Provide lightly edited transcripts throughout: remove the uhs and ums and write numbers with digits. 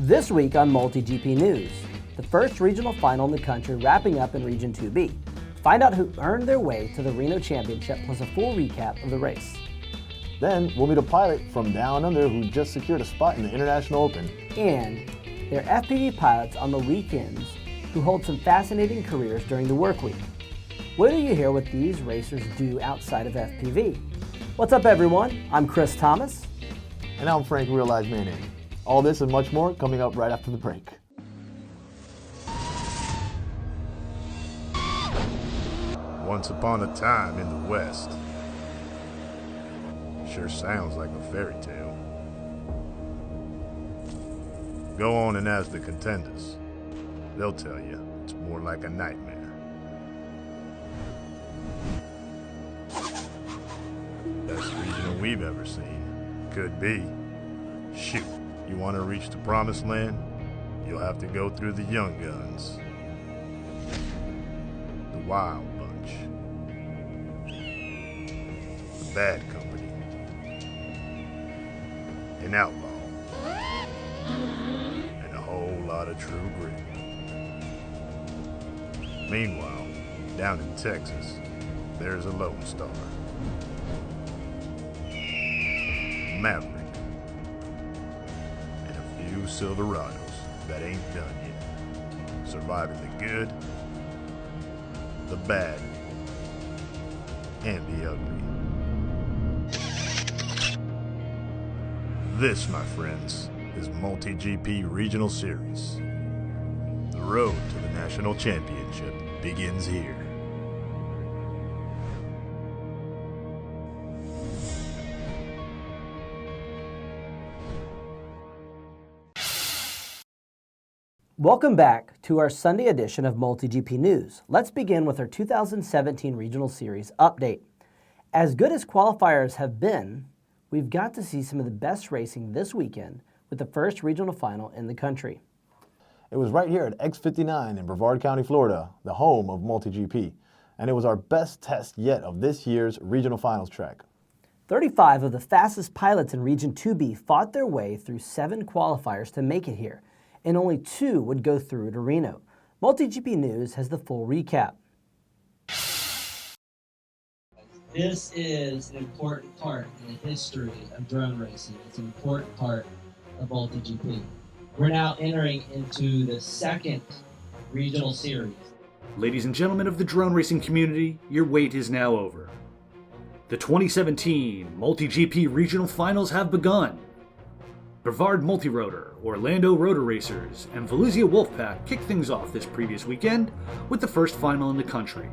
This week on MultiGP News, the first regional final in the country wrapping up in Region 2B. Find out who earned their way to the Reno Championship plus a full recap of the race. Then we'll meet a pilot from down under who just secured a spot in the International Open. And they're FPV pilots on the weekends who hold some fascinating careers during the work week. Wait till you hear what these racers do outside of FPV. What's up, everyone? I'm Chris Thomas. And I'm Frank Real Life Mayonnaise. All this and much more coming up right after the break. Once upon a time in the West. Sure sounds like a fairy tale. Go on and ask the contenders. They'll tell you it's more like a nightmare. Best regional we've ever seen. Could be. Shoot, you want to reach the promised land? You'll have to go through the young guns. The wild bunch. The bad company. An outlaw. And a whole lot of true grit. Meanwhile, down in Texas, there's a Lone Star. Maverick. And a few Silverados that ain't done yet. Surviving the good, the bad, and the ugly. This, my friends, is MultiGP Regional Series. The road to the National Championship begins here. Welcome back to our Sunday edition of MultiGP News. Let's begin with our 2017 Regional Series update. As good as qualifiers have been, we've got to see some of the best racing this weekend with the first regional final in the country. It was right here at X59 in Brevard County, Florida, the home of MultiGP, and it was our best test yet of this year's regional finals track. 35 of the fastest pilots in Region 2B fought their way through 7 qualifiers to make it here, and only 2 would go through to Reno. MultiGP News has the full recap. This is an important part in the history of drone racing. It's an important part of MultiGP. We're now entering into the second regional series. Ladies and gentlemen of the drone racing community, your wait is now over. The 2017 MultiGP Regional Finals have begun. Brevard Multirotor, Orlando Rotor Racers, and Volusia Wolfpack kicked things off this previous weekend with the first final in the country.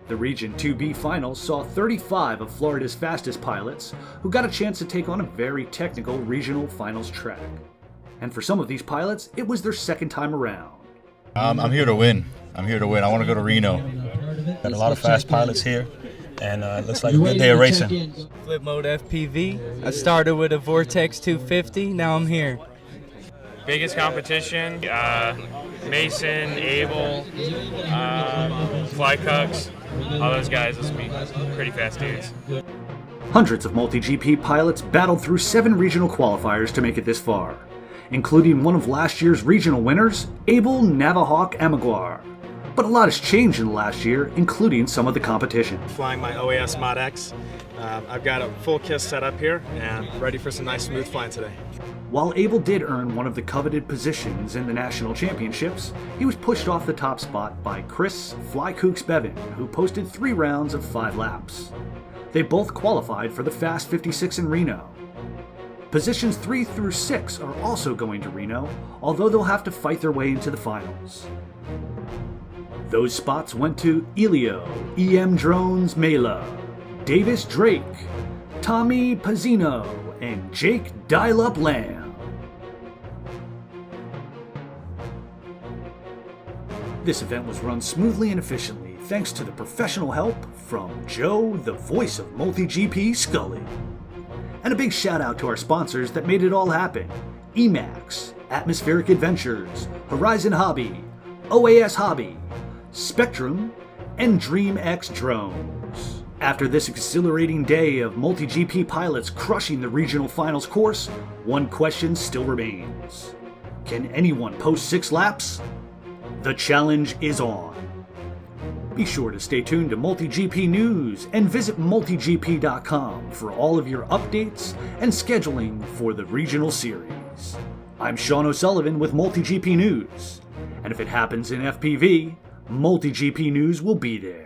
The Region 2B Finals saw 35 of Florida's fastest pilots who got a chance to take on a very technical regional finals track. And for some of these pilots, it was their second time around. I'm here to win. I want to go to Reno. Got a lot of fast pilots here, and looks like a good day of racing. Flip mode FPV. I started with a Vortex 250, now I'm here. Biggest competition, Mason, Abel, Flycucks, all those guys. This will be pretty fast dudes. Hundreds of MultiGP pilots battled through 7 regional qualifiers to make it this far, including one of last year's regional winners, Abel Navahawk Amaguar. But a lot has changed in the last year, including some of the competition. Flying my OAS Mod X. I've got a full KISS set up here and ready for some nice smooth flying today. While Abel did earn one of the coveted positions in the national championships, he was pushed off the top spot by Chris Flykooks Bevan, who posted 3 rounds of 5 laps. They both qualified for the Fast 56 in Reno. Positions 3 through 6 are also going to Reno, although they'll have to fight their way into the finals. Those spots went to Elio, EM Drones Mela, Davis Drake, Tommy Pazzino, and Jake Dial-Up Lamb. This event was run smoothly and efficiently thanks to the professional help from Joe, the voice of MultiGP, Scully. And a big shout out to our sponsors that made it all happen: Emax, Atmospheric Adventures, Horizon Hobby, OAS Hobby, Spectrum, and DreamX Drones. After this exhilarating day of MultiGP pilots crushing the regional finals course, one question still remains. Can anyone post 6 laps? The challenge is on. Be sure to stay tuned to MultiGP News and visit multigp.com for all of your updates and scheduling for the regional series. I'm Sean O'Sullivan with MultiGP News, and if it happens in FPV, MultiGP News will be there.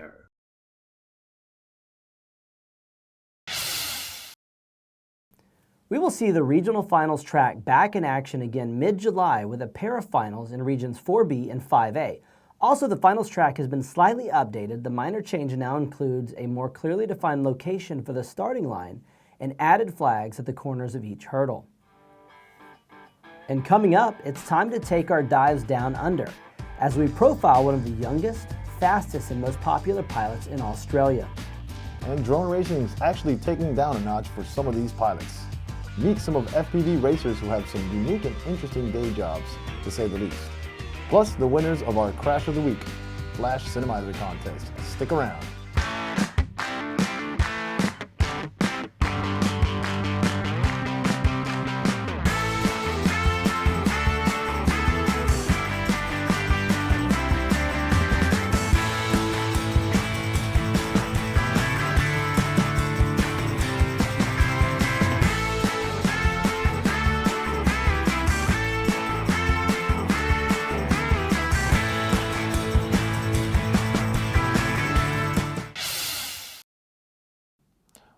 We will see the regional finals track back in action again mid-July with a pair of finals in regions 4B and 5A. Also, the finals track has been slightly updated. The minor change now includes a more clearly defined location for the starting line and added flags at the corners of each hurdle. And coming up, it's time to take our dives down under as we profile one of the youngest, fastest, and most popular pilots in Australia. And drone racing is actually taking down a notch for some of these pilots. Meet some of FPV racers who have some unique and interesting day jobs, to say the least. Plus the winners of our Crash of the Week Flash Cinemizer Contest. Stick around.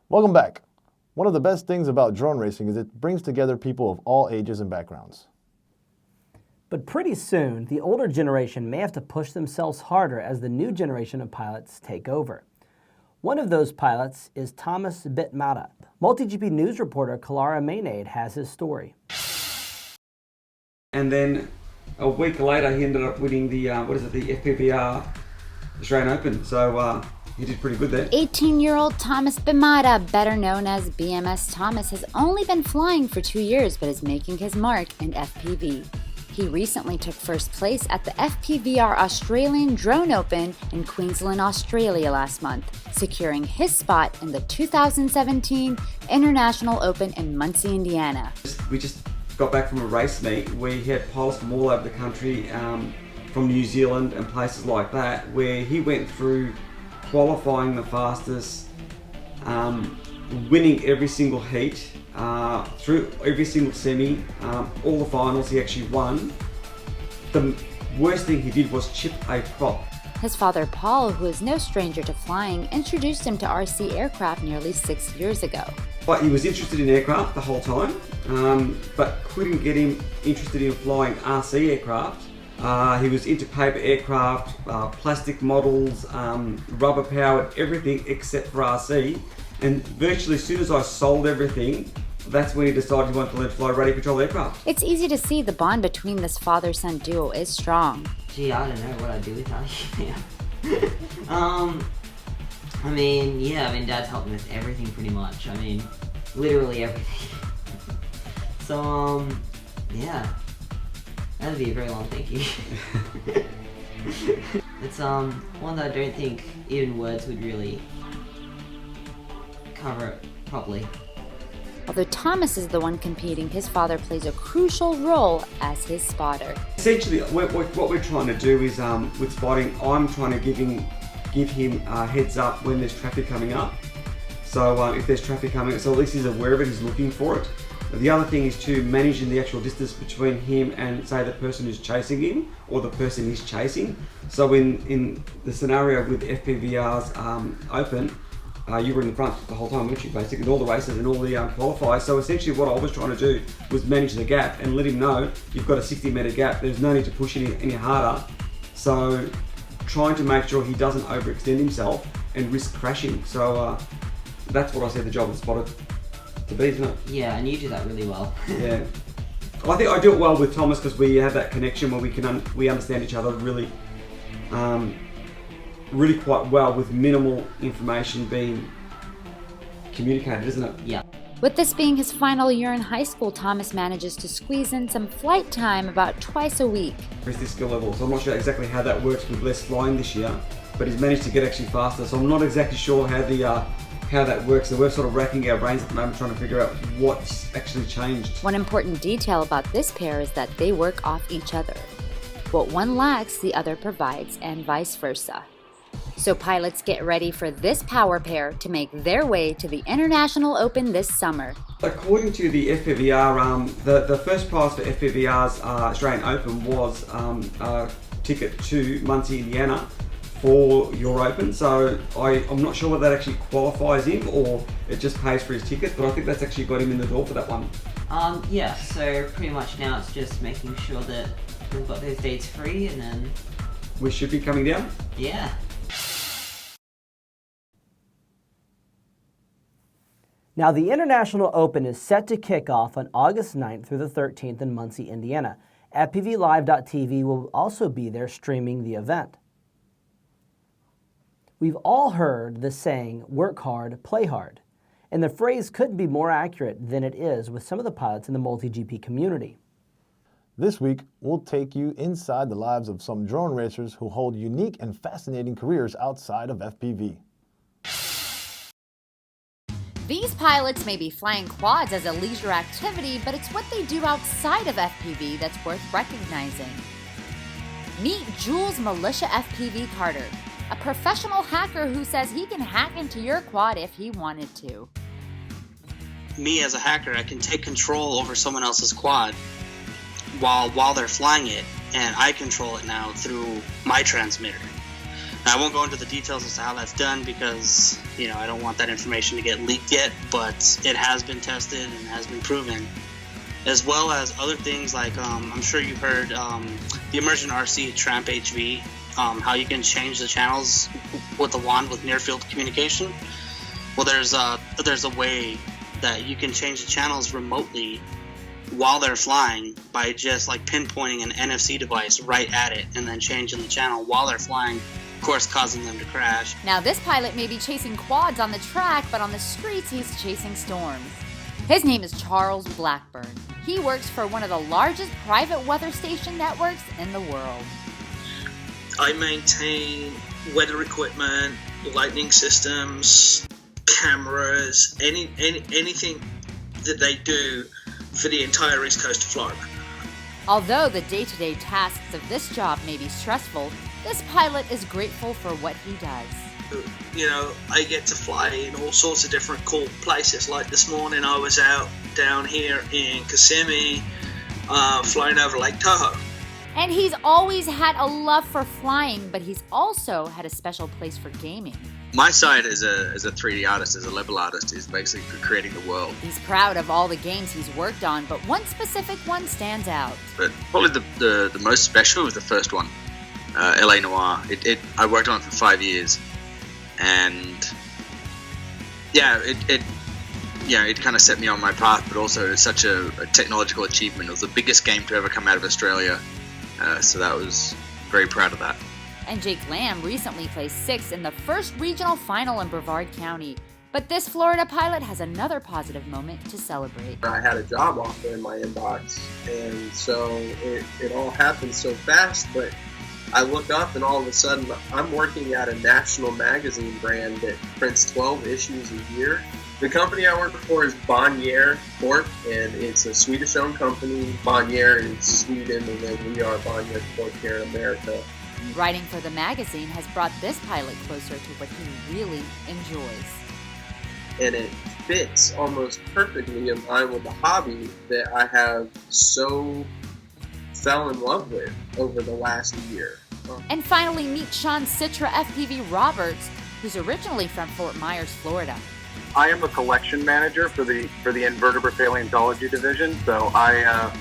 Welcome back. One of the best things about drone racing is it brings together people of all ages and backgrounds. But pretty soon, the older generation may have to push themselves harder as the new generation of pilots take over. One of those pilots is Thomas Bitmada. MultiGP News reporter Kelara has his story. And then a week later, he ended up winning the FPVR Australian Open. So he did pretty good there. 18-year-old Thomas Bitmada, better known as BMS Thomas, has only been flying for 2 years but is making his mark in FPV. He recently took first place at the FPVR Australian Drone Open in Queensland, Australia last month, securing his spot in the 2017 International Open in Muncie, Indiana. We just got back from a race meet. We had pilots from all over the country, from New Zealand and places like that, where he went through qualifying the fastest, winning every single heat, through every single semi, all the finals he actually won. The worst thing he did was chip a prop. His father Paul, who is no stranger to flying, introduced him to RC aircraft nearly 6 years ago. But he was interested in aircraft the whole time, but couldn't get him interested in flying RC aircraft. He was into paper aircraft, plastic models, rubber powered, everything except for RC. And virtually as soon as I sold everything, that's when he decided he wanted to learn to fly radio control aircraft. It's easy to see the bond between this father-son duo is strong. Gee, I don't know what I'd do without you. Dad's helped me with everything pretty much. Literally everything. So, that'd be a very long thank you. It's one that I don't think even words would really cover it properly. Although Thomas is the one competing, his father plays a crucial role as his spotter. Essentially, what we're trying to do is, with spotting, I'm trying to give him a heads up when there's traffic coming up. So if there's traffic coming, so at least he's aware of it, he's looking for it. The other thing is to managing the actual distance between him and, say, the person who's chasing him or the person he's chasing. So in the scenario with FPVR's Open, you were in the front the whole time, weren't you, basically, in all the races and all the qualifiers. So essentially what I was trying to do was manage the gap and let him know you've got a 60-metre gap. There's no need to push any harder. So trying to make sure he doesn't overextend himself and risk crashing. So that's what I said the job of the spotter to be, isn't it? Yeah, and you do that really well. Yeah. I think I do it well with Thomas because we have that connection where we understand each other really quite well with minimal information being communicated, isn't it? Yeah. With this being his final year in high school, Thomas manages to squeeze in some flight time about twice a week. There's this skill level, so I'm not sure exactly how that works with less flying this year, but he's managed to get actually faster, so I'm not exactly sure how how that works. So we're sort of racking our brains at the moment trying to figure out what's actually changed. One important detail about this pair is that they work off each other. What one lacks, the other provides, and vice versa. So pilots get ready for this power pair to make their way to the International Open this summer. According to the FPVR, the first prize for FPVR's Australian Open was a ticket to Muncie, Indiana for your Open. So I'm not sure whether that actually qualifies him or it just pays for his ticket, but I think that's actually got him in the door for that one. Yeah, so pretty much now it's just making sure that we've got those dates free and then... We should be coming down? Yeah. Now, the International Open is set to kick off on August 9th through the 13th in Muncie, Indiana. FPVlive.tv will also be there streaming the event. We've all heard the saying, work hard, play hard. And the phrase couldn't be more accurate than it is with some of the pilots in the MultiGP community. This week, we'll take you inside the lives of some drone racers who hold unique and fascinating careers outside of FPV. These pilots may be flying quads as a leisure activity, but it's what they do outside of FPV that's worth recognizing. Meet Jules Militia FPV Carter, a professional hacker who says he can hack into your quad if he wanted to. Me as a hacker, I can take control over someone else's quad while they're flying it, and I control it now through my transmitter. Now, I won't go into the details as to how that's done because, I don't want that information to get leaked yet, but it has been tested and has been proven. As well as other things like, I'm sure you've heard the Immersion RC Tramp HV, how you can change the channels with the wand with near-field communication. Well, there's a way that you can change the channels remotely while they're flying by just pinpointing an NFC device right at it and then changing the channel while they're flying, of course causing them to crash. Now this pilot may be chasing quads on the track, but on the streets he's chasing storms. His name is Charles Blackburn. He works for one of the largest private weather station networks in the world. I maintain weather equipment, lighting systems, cameras, anything that they do for the entire east coast of Florida. Although the day-to-day tasks of this job may be stressful, this pilot is grateful for what he does. I get to fly in all sorts of different cool places. Like this morning I was out down here in Kissimmee, flying over Lake Tahoe. And he's always had a love for flying, but he's also had a special place for gaming. My side as a 3D artist, as a level artist, is basically creating the world. He's proud of all the games he's worked on, but one specific one stands out. But probably the most special was the first one, LA Noire. I worked on it for 5 years, and it kind of set me on my path. But also, it's such a technological achievement. It was the biggest game to ever come out of Australia, so that was very proud of that. And Jake Lamb recently placed 6th in the first regional final in Brevard County. But this Florida pilot has another positive moment to celebrate. I had a job offer in my inbox, and so it all happened so fast, but I look up and all of a sudden I'm working at a national magazine brand that prints 12 issues a year. The company I work for is Bonnier Corp, and it's a Swedish-owned company. Bonnier is Sweden, and then we are Bonnier Corp here in America. Writing for the magazine has brought this pilot closer to what he really enjoys. And it fits almost perfectly in line with the hobby that I have so fell in love with over the last year. And finally, meet Sean Citra FPV Roberts, who's originally from Fort Myers, Florida. I am a collection manager for the invertebrate paleontology division, so I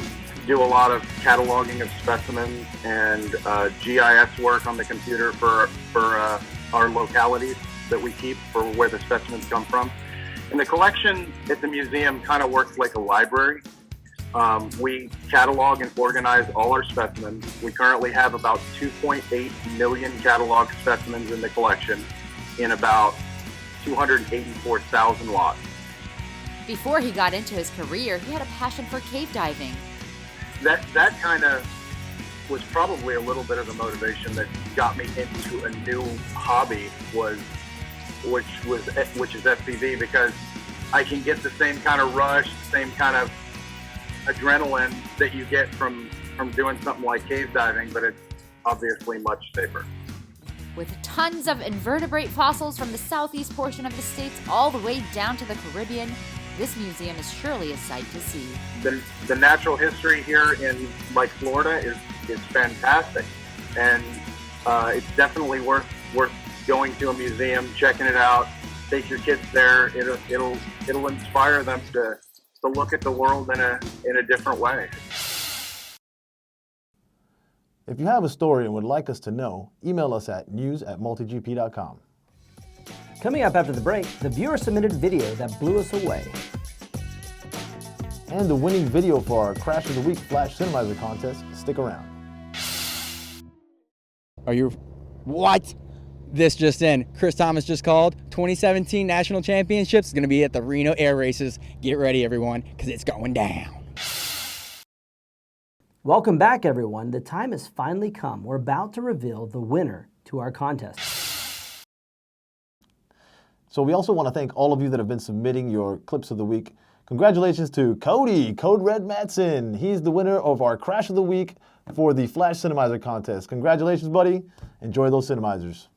do a lot of cataloging of specimens and GIS work on the computer for our localities that we keep for where the specimens come from. And the collection at the museum kind of works like a library. We catalog and organize all our specimens. We currently have about 2.8 million catalog specimens in the collection in about 284,000 lots. Before he got into his career, he had a passion for cave diving. That kind of was probably a little bit of the motivation that got me into a new hobby. Was which is FPV, because I can get the same kind of rush, same kind of adrenaline that you get from doing something like cave diving, but it's obviously much safer. With tons of invertebrate fossils from the southeast portion of the states all the way down to the Caribbean, this museum is surely a sight to see. The natural history here in like Florida is fantastic, and it's definitely worth going to a museum, checking it out. Take your kids there. It'll inspire them to look at the world in a different way. If you have a story and would like us to know, email us at news@multigp.com. Coming up after the break, the viewer-submitted video that blew us away. And the winning video for our Crash of the Week Flash Cinemizer contest. Stick around. Are you... What? This just in. Chris Thomas just called. 2017 National Championships is going to be at the Reno Air Races. Get ready, everyone, because it's going down. Welcome back, everyone. The time has finally come. We're about to reveal the winner to our contest. So we also want to thank all of you that have been submitting your clips of the week. Congratulations to Cody, Code Red Matson. He's the winner of our Crash of the Week for the Flash Cinemizer contest. Congratulations, buddy. Enjoy those Cinemizers.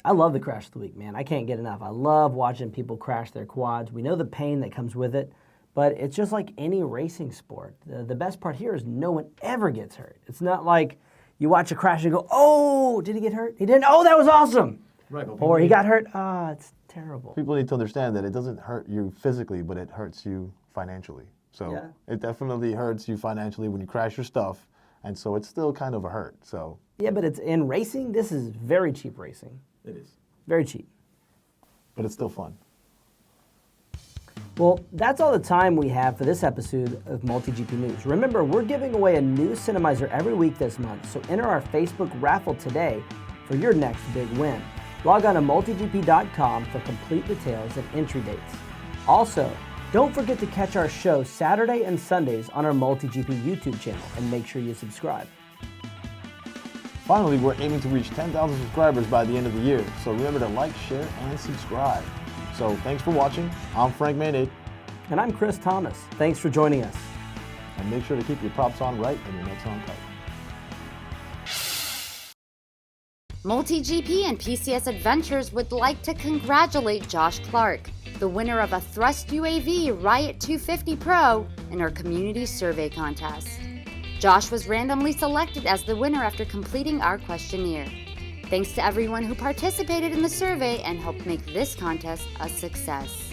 I love the Crash of the Week, man. I can't get enough. I love watching people crash their quads. We know the pain that comes with it, but it's just like any racing sport. The best part here is no one ever gets hurt. It's not like you watch a crash and go, oh, did he get hurt? He didn't. Oh, that was awesome. Right. Or he got hurt. Ah, it's terrible. People need to understand that it doesn't hurt you physically, but it hurts you financially. So Yeah. It definitely hurts you financially when you crash your stuff, and so it's still kind of a hurt. So Yeah, but it's in racing. This is very cheap racing. it is. Very cheap. But it's still fun. Well, that's all the time we have for this episode of MultiGP News. Remember, we're giving away a new Cinemizer every week this month, so enter our Facebook raffle today for your next big win. Log on to multigp.com for complete details and entry dates. Also, don't forget to catch our show Saturday and Sundays on our MultiGP YouTube channel, and make sure you subscribe. Finally, we're aiming to reach 10,000 subscribers by the end of the year, so remember to like, share, and subscribe. So thanks for watching. I'm Frank Maynard. And I'm Chris Thomas. Thanks for joining us. And make sure to keep your props on right and your necks on tight. MultiGP and PCS Adventures would like to congratulate Josh Clark, the winner of a Thrust UAV Riot 250 Pro in our community survey contest. Josh was randomly selected as the winner after completing our questionnaire. Thanks to everyone who participated in the survey and helped make this contest a success.